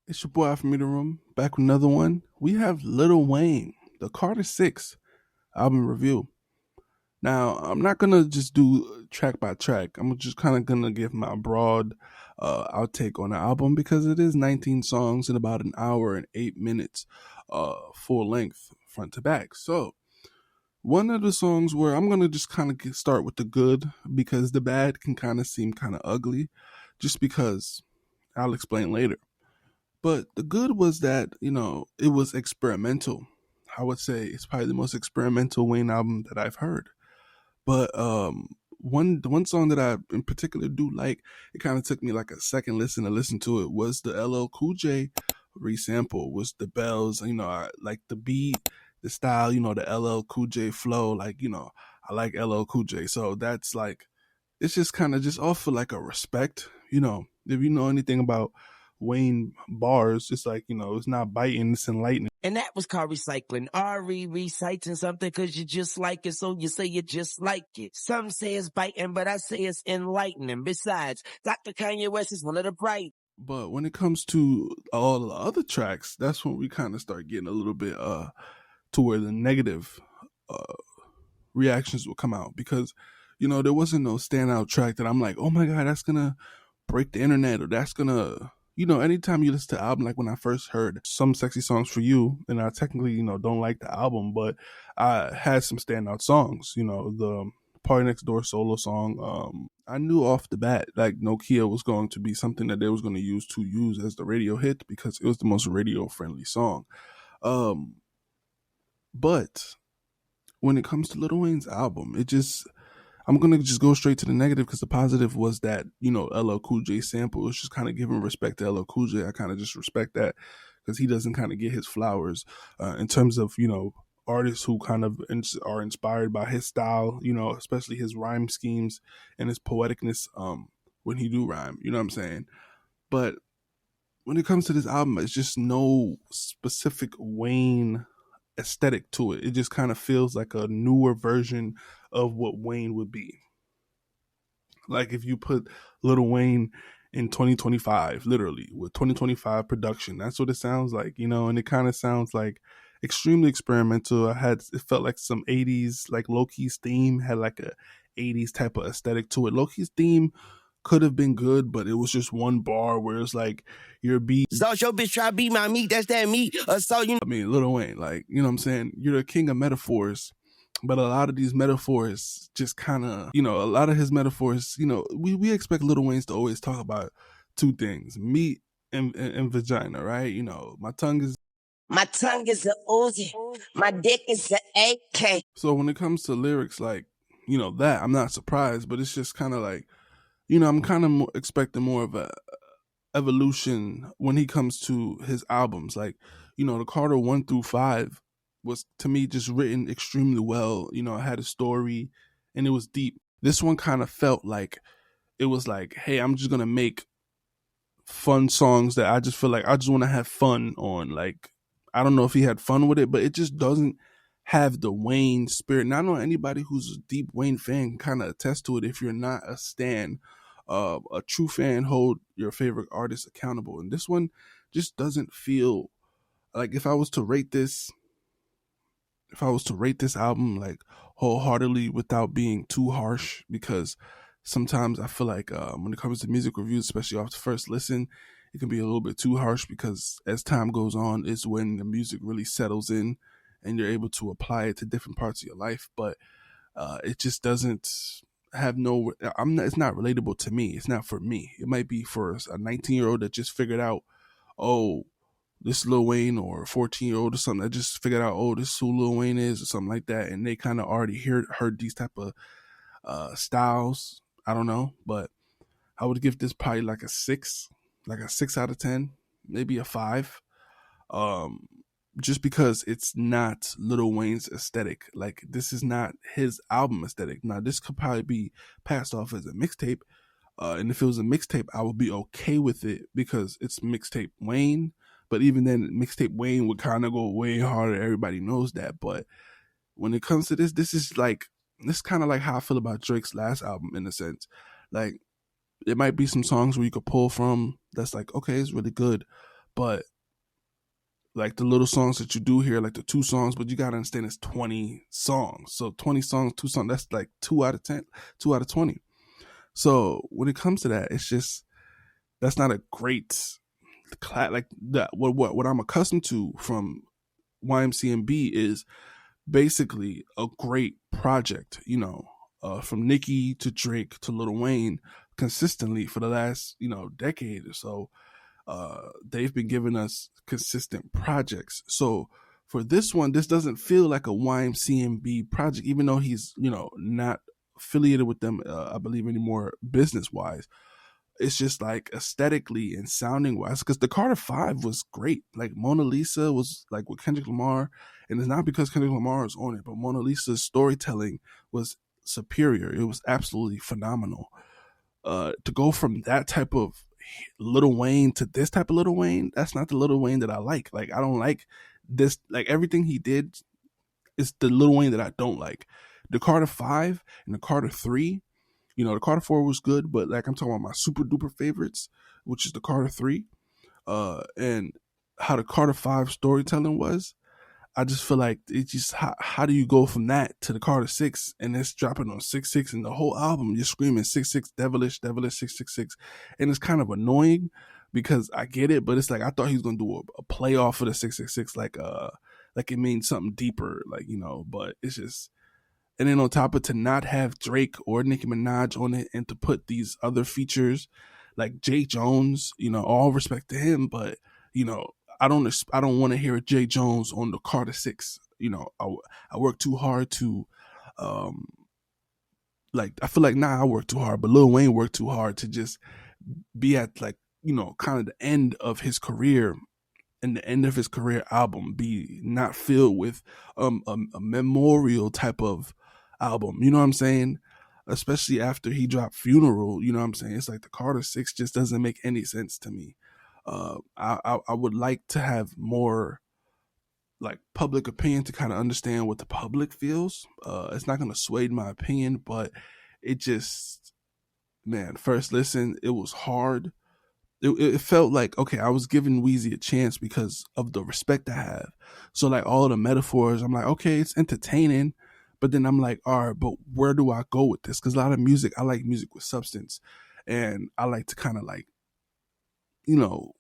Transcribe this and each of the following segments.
It's your boy out from the room, back with another one. We have Lil Wayne, the Carter 6 album review. Now, I'm not gonna just do track by track. I'm just kind of gonna give my broad outtake on the album because it is 19 songs in about an hour and 8 minutes, full length, front to back. So, one of the songs where I'm gonna just kind of start with the good because the bad can kind of seem kind of ugly, just because I'll explain later. But the good was that, it was experimental. I would say it's probably the most experimental Wayne album that I've heard. But one song that I in particular do like, it kind of took me like a second listen to listen to it, was the LL Cool J resample, was the bells, I like the beat, the style, the LL Cool J flow, like, I like LL Cool J. So that's like, it's just kind of just off for like a respect, if you know anything about Wayne bars, it's like, it's not biting, it's enlightening. And that was called recycling. Reciting something because you just like it, so you say you just like it. Some say it's biting, but I say it's enlightening. Besides, Dr. Kanye West is one of the bright. But when it comes to all the other tracks, that's when we kind of start getting a little bit to where the negative uh reactions will come out, because there wasn't no standout track that I'm like, oh my god, that's gonna break the internet, or that's gonna, anytime you listen to the album, like when I first heard Some Sexy Songs for You, and I technically, don't like the album, but I had some standout songs, the Party Next Door solo song. I knew off the bat, like, Nokia was going to be something that they was going to use as the radio hit because it was the most radio friendly song. Um, but when it comes to Lil Wayne's album, I'm gonna just go straight to the negative, because the positive was that, LL Cool J sample was just kind of giving respect to LL Cool J. I kind of just respect that because he doesn't kind of get his flowers in terms of, artists who kind of are inspired by his style, especially his rhyme schemes and his poeticness when he do rhyme. You know what I'm saying? But when it comes to this album, it's just no specific Wayne aesthetic to it. It just kind of feels like a newer version of what Wayne would be. Like if you put Lil Wayne in 2025, literally with 2025 production, that's what it sounds like, and it kind of sounds like extremely experimental. It felt like some 80s, like Loki's theme had like a 80s type of aesthetic to it. Loki's theme could have been good, but it was just one bar where it's like your beat. So your bitch try to beat my meat, that's that meat. Lil Wayne, like, you know what I'm saying? You're a king of metaphors, but a lot of these metaphors just kind of, a lot of his metaphors, we expect Lil Wayne's to always talk about two things: meat and vagina, right? My tongue is a Uzi. My dick is an AK. So when it comes to lyrics, like, that, I'm not surprised, but it's just kind of like, I'm kind of expecting more of a evolution when he comes to his albums. Like, the Carter 1 through 5 was, to me, just written extremely well. It had a story and it was deep. This one kind of felt like it was like, hey, I'm just gonna make fun songs that I just feel like I just want to have fun on. Like, I don't know if he had fun with it, but it just doesn't have the Wayne spirit. And I know anybody who's a deep Wayne fan can kind of attest to it. If you're not a stan, a true fan, hold your favorite artist accountable. And this one just doesn't feel like, if I was to rate this album like wholeheartedly without being too harsh, because sometimes I feel like when it comes to music reviews, especially off the first listen, it can be a little bit too harsh, because as time goes on, it's when the music really settles in and you're able to apply it to different parts of your life. But it just doesn't have no, it's not relatable to me. It's not for me. It might be for a 19-year-old that just figured out, oh, this Lil Wayne, or a 14-year-old or something that just figured out, oh, this is who Lil Wayne is, or something like that, and they kind of already heard these type of styles. I don't know, but I would give this probably like a 6, like a 6 out of 10, maybe a 5. Just because it's not Lil Wayne's aesthetic. Like, this is not his album aesthetic. Now, this could probably be passed off as a mixtape, and if it was a mixtape, I would be okay with it because it's mixtape Wayne. But even then, mixtape Wayne would kind of go way harder. Everybody knows that. But when it comes to this, this is kind of like how I feel about Drake's last album, in a sense. Like, there might be some songs where you could pull from that's like, okay, it's really good. but like the little songs that you do hear, like the 2 songs, but you gotta understand it's 20 songs. So 20 songs, 2 songs, that's like 2 out of 10, 2 out of 20. So when it comes to that, it's just that's not a great like that. What I'm accustomed to from YMCMB is basically a great project, from Nicki to Drake to Lil Wayne consistently for the last, decade or so. They've been giving us consistent projects. So for this one, this doesn't feel like a YMCMB project, even though he's, not affiliated with them, I believe, anymore business wise. It's just like aesthetically and sounding wise, because the Carter Five was great. Like Mona Lisa was like with Kendrick Lamar, and it's not because Kendrick Lamar is on it, but Mona Lisa's storytelling was superior. It was absolutely phenomenal. To go from that type of Lil Wayne to this type of Lil Wayne, that's not the Lil Wayne that I like. Like I don't like this. Like everything he did is the Lil Wayne that I don't like. The Carter Five and the Carter Three, the Carter 4 was good, but like I'm talking about my super duper favorites, which is the Carter 3, and how the Carter 5 storytelling was. I just feel like it just how do you go from that to the Carter 6 and it's dropping on 666 and the whole album you're screaming 66 devilish 666, and it's kind of annoying because I get it, but it's like I thought he was gonna do a playoff for the 666, like it means something deeper, like but it's just. And then on top of to not have Drake or Nicki Minaj on it, and to put these other features like Jay Jones, all respect to him, but I don't want to hear Jay Jones on the Carter 6. I work too hard to, um, like I feel like I work too hard, but Lil Wayne worked too hard to just be at like kind of the end of his career, and the end of his career album be not filled with a memorial type of album. You know what I'm saying? Especially after he dropped Funeral. You know what I'm saying? It's like the Carter 6 just doesn't make any sense to me. I would like to have more like public opinion to kind of understand what the public feels. It's not going to sway my opinion, but it just, man, first listen, it was hard. It felt like, okay, I was giving Weezy a chance because of the respect I have. So like all the metaphors, I'm like, okay, it's entertaining, but then I'm like, all right, but where do I go with this? Because a lot of music, I like music with substance, and I like to kind of like, you know,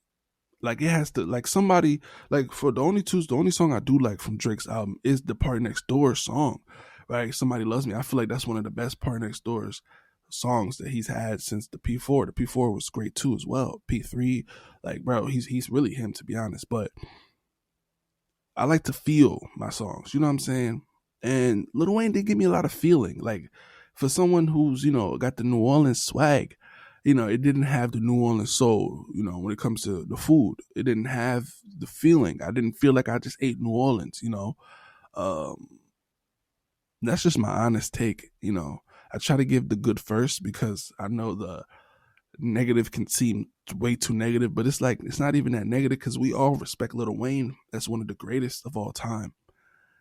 like it has to like somebody like for the only song I do like from Drake's album is the Party Next Door song, right? Somebody Loves Me. I feel like that's one of the best Party Next Doors songs that he's had since the P4. The P4 was great too as well. P3, like bro, he's really him, to be honest. But I like to feel my songs, you know what I'm saying? And Lil Wayne did give me a lot of feeling. Like for someone who's, got the New Orleans swag, it didn't have the New Orleans soul, when it comes to the food. It didn't have the feeling. I didn't feel like I just ate New Orleans. Um, that's just my honest take. I try to give the good first because I know the negative can seem way too negative, but it's like it's not even that negative because we all respect Lil Wayne as one of the greatest of all time,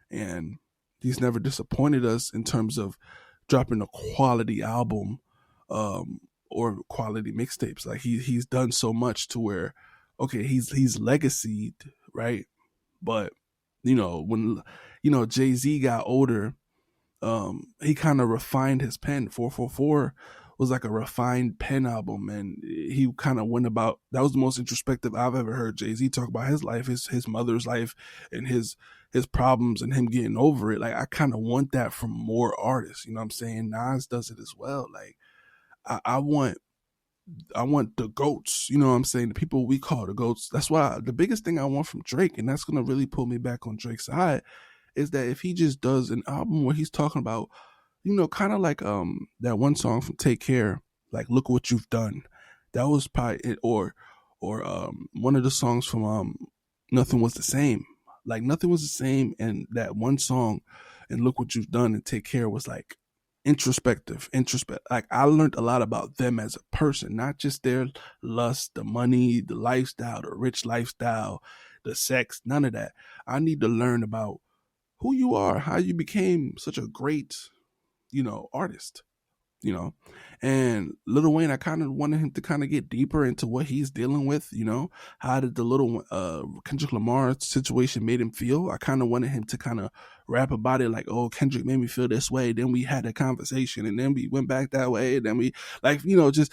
and he's never disappointed us in terms of dropping a quality album, or quality mixtapes. Like he's done so much to where, okay, he's legacied, right? But when Jay-Z got older, he kind of refined his pen. 444 was like a refined pen album, and he kind of went about, that was the most introspective I've ever heard Jay-Z talk about his life, his mother's life, and his problems and him getting over it. Like I kind of want that from more artists, you know what I'm saying? Nas does it as well. Like I want the goats, you know what I'm saying? The people we call the goats. That's why the biggest thing I want from Drake, and that's gonna really pull me back on Drake's side, is that if he just does an album where he's talking about, kind of like that one song from Take Care, like Look What You've Done. That was probably it, or one of the songs from Nothing Was the Same. Like Nothing Was the Same, and that one song and Look What You've Done and Take Care was like introspective. Like I learned a lot about them as a person, not just their lust, the money, the lifestyle, the rich lifestyle, the sex, none of that. I need to learn about who you are, how you became such a great, artist. you know. And Lil Wayne, I kind of wanted him to kind of get deeper into what he's dealing with, you know. How did the little Kendrick Lamar situation made him feel? I kind of wanted him to kind of rap about it, like, oh, Kendrick made me feel this way. Then we had a conversation, and then we went back that way. And then we, like, you know, just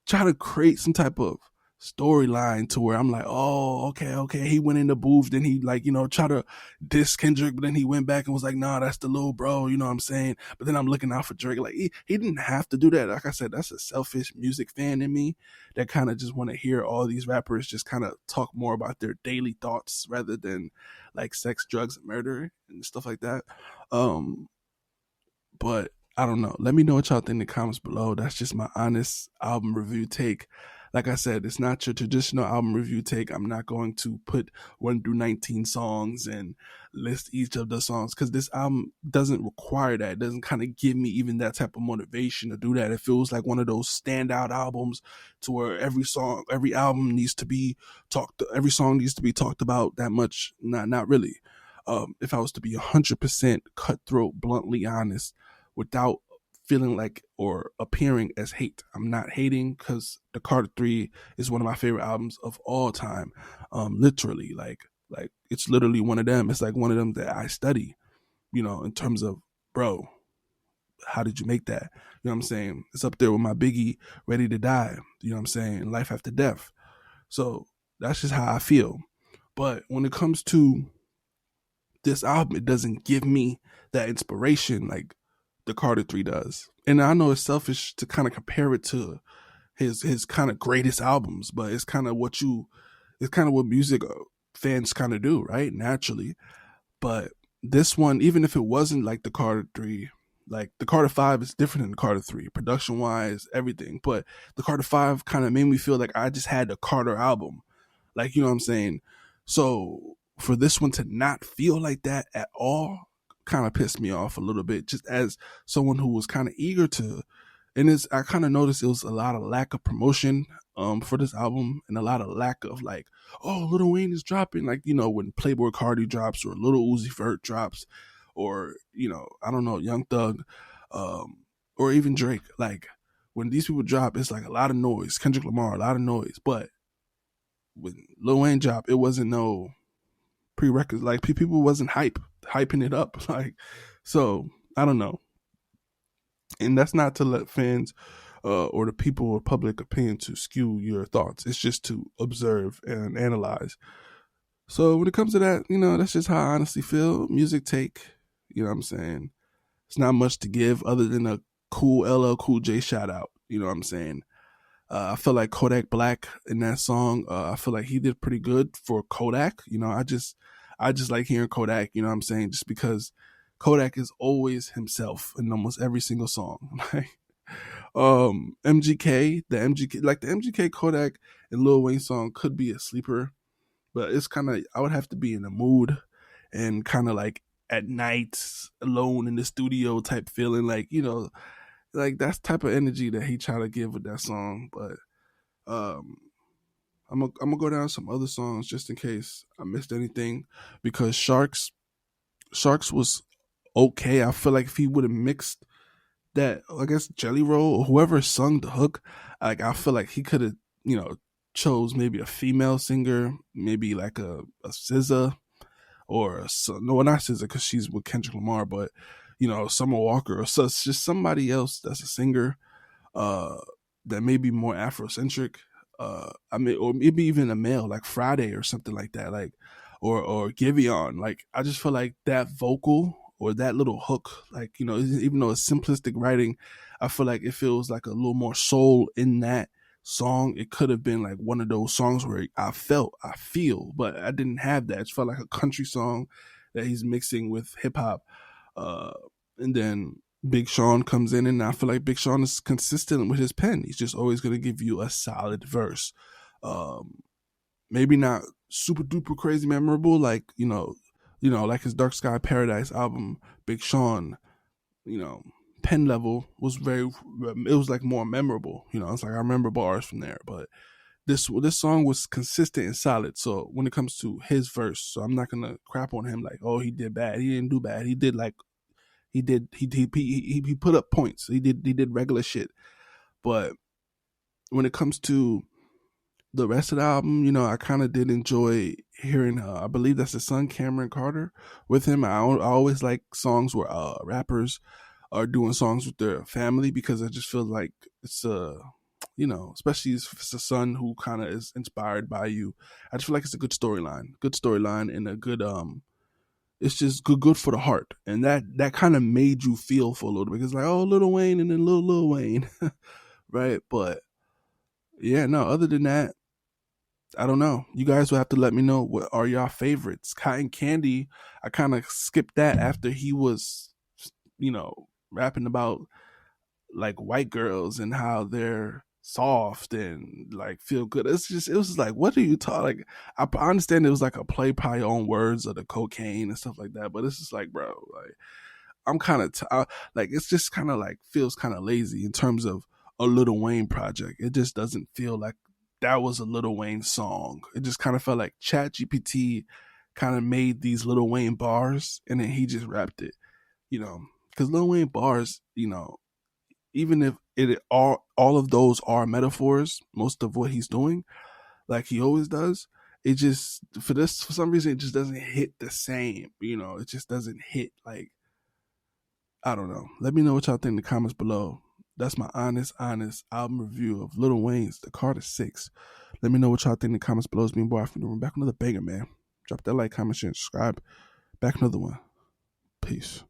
try to create some type of storyline to where I'm like, oh, okay. He went in the booth, then he, like, you know, try to diss Kendrick, but then he went back and was like, nah, that's the little bro, you know what I'm saying? But then I'm looking out for Drake. Like, he didn't have to do that. Like I said, that's a selfish music fan in me that kind of just want to hear all these rappers just kind of talk more about their daily thoughts rather than like sex, drugs, and murder and stuff like that. But I don't know. Let me know what y'all think in the comments below. That's just my honest album review take. Like I said, it's not your traditional album review take. I'm not going to put 1 through 19 songs and list each of the songs because this album doesn't require that. It doesn't kind of give me even that type of motivation to do that. It feels like one of those standout albums to where every song, every album needs to be every song needs to be talked about that much. Not really. If I was to be 100% cutthroat, bluntly honest, without feeling like or appearing as hate. I'm not hating because the Carter 3 is one of my favorite albums of all time. Literally, like it's literally one of them. It's like one of them that I study, you know, in terms of, bro, how did you make that? You know what I'm saying? It's up there with my Biggie, Ready to Die, you know what I'm saying? Life After Death. So that's just how I feel. But when it comes to this album, it doesn't give me that inspiration like the Carter 3 does. And I know it's selfish to kind of compare it to his kind of greatest albums, but it's kind of what music fans kind of do, right? Naturally. But this one, even if it wasn't like the Carter 3, like the Carter 5 is different than the Carter 3, production wise, everything. But the Carter 5 kind of made me feel like I just had the Carter album. Like, you know what I'm saying? So for this one to not feel like that at all kind of pissed me off a little bit, just as someone who was kind of eager to. And I kind of noticed it was a lot of lack of promotion for this album and a lot of lack of like, oh, Lil Wayne is dropping, like, you know, when Playboy Cardi drops or Lil Uzi Vert drops or, you know, I don't know, Young Thug or even Drake. Like when these people drop, it's like a lot of noise. Kendrick Lamar, a lot of noise. But when Lil Wayne dropped, it wasn't no prerequisite. Like people wasn't hyping it up. Like, so I don't know. And that's not to let fans or the people or public opinion to skew your thoughts. It's just to observe and analyze. So when it comes to that, you know, that's just how I honestly feel. Music take, you know what I'm saying? It's not much to give other than a cool LL Cool J shout out. You know what I'm saying? I feel like Kodak Black in that song. I feel like he did pretty good for Kodak. You know, I just like hearing Kodak. You know what I'm saying? Just because Kodak is always himself in almost every single song. MGK, the MGK Kodak and Lil Wayne song could be a sleeper, but it's kind of, I would have to be in the mood and kind of like at night alone in the studio type feeling, like, you know, like that's type of energy that he tried to give with that song. But I'm gonna go down some other songs just in case I missed anything, because Sharks was okay. I feel like if he would have mixed that, I guess Jelly Roll or whoever sung the hook, like I feel like he could have, you know, chose maybe a female singer, maybe like a SZA or no, not SZA because she's with Kendrick Lamar, but you know, Summer Walker or just somebody else that's a singer that may be more Afrocentric. I mean, or maybe even a male like Friday or something like that, like or Giveon. Like I just feel like that vocal or that little hook, like, you know, even though it's simplistic writing, I feel like it feels like a little more soul in that song. It could have been like one of those songs where I feel, but I didn't have that. It felt like a country song that he's mixing with hip hop. And then Big Sean comes in, and I feel like Big Sean is consistent with his pen. He's just always going to give you a solid verse. Maybe not super duper crazy memorable, like, you know, like his Dark Sky Paradise album, Big Sean, you know, pen level was it was like more memorable. You know, it's like I remember bars from there, but this song was consistent and solid. So when it comes to his verse, so I'm not gonna crap on him like, oh, he did bad. He didn't do bad. He did like He put up points. He did regular shit. But when it comes to the rest of the album, I kind of did enjoy hearing. I believe that's his son, Cameron Carter, with him. I always like songs where rappers are doing songs with their family, because I just feel like it's especially if it's a son who kind of is inspired by you. I just feel like it's a good storyline, and a good it's just good for the heart, and that kind of made you feel for a little bit. It's like, oh, Lil Wayne, and then Lil Wayne, right? But yeah, no. Other than that, I don't know. You guys will have to let me know, what are y'all favorites. Cotton Candy, I kind of skipped that after he was, rapping about like white girls and how they're soft and like feel good. It was just like, what are you talking? Like, I understand it was like a play by your own words of the cocaine and stuff like that, but it's just like, bro, like I'm kind of like, it's just kind of like feels kind of lazy in terms of a Lil Wayne project. It just doesn't feel like that was a Lil Wayne song. It just kind of felt like Chat GPT kind of made these Lil Wayne bars and then he just rapped it, because Lil Wayne bars, even if it all of those are metaphors, most of what he's doing, like he always does, it just for some reason it just doesn't hit the same. It just doesn't hit like, I don't know. Let me know what y'all think in the comments below. That's my honest album review of Lil Wayne's The Carter 6. Let me know what y'all think in the comments below. It's me and boy, I'm back with another banger, man. Drop that like, comment, share, and subscribe. Back another one. Peace.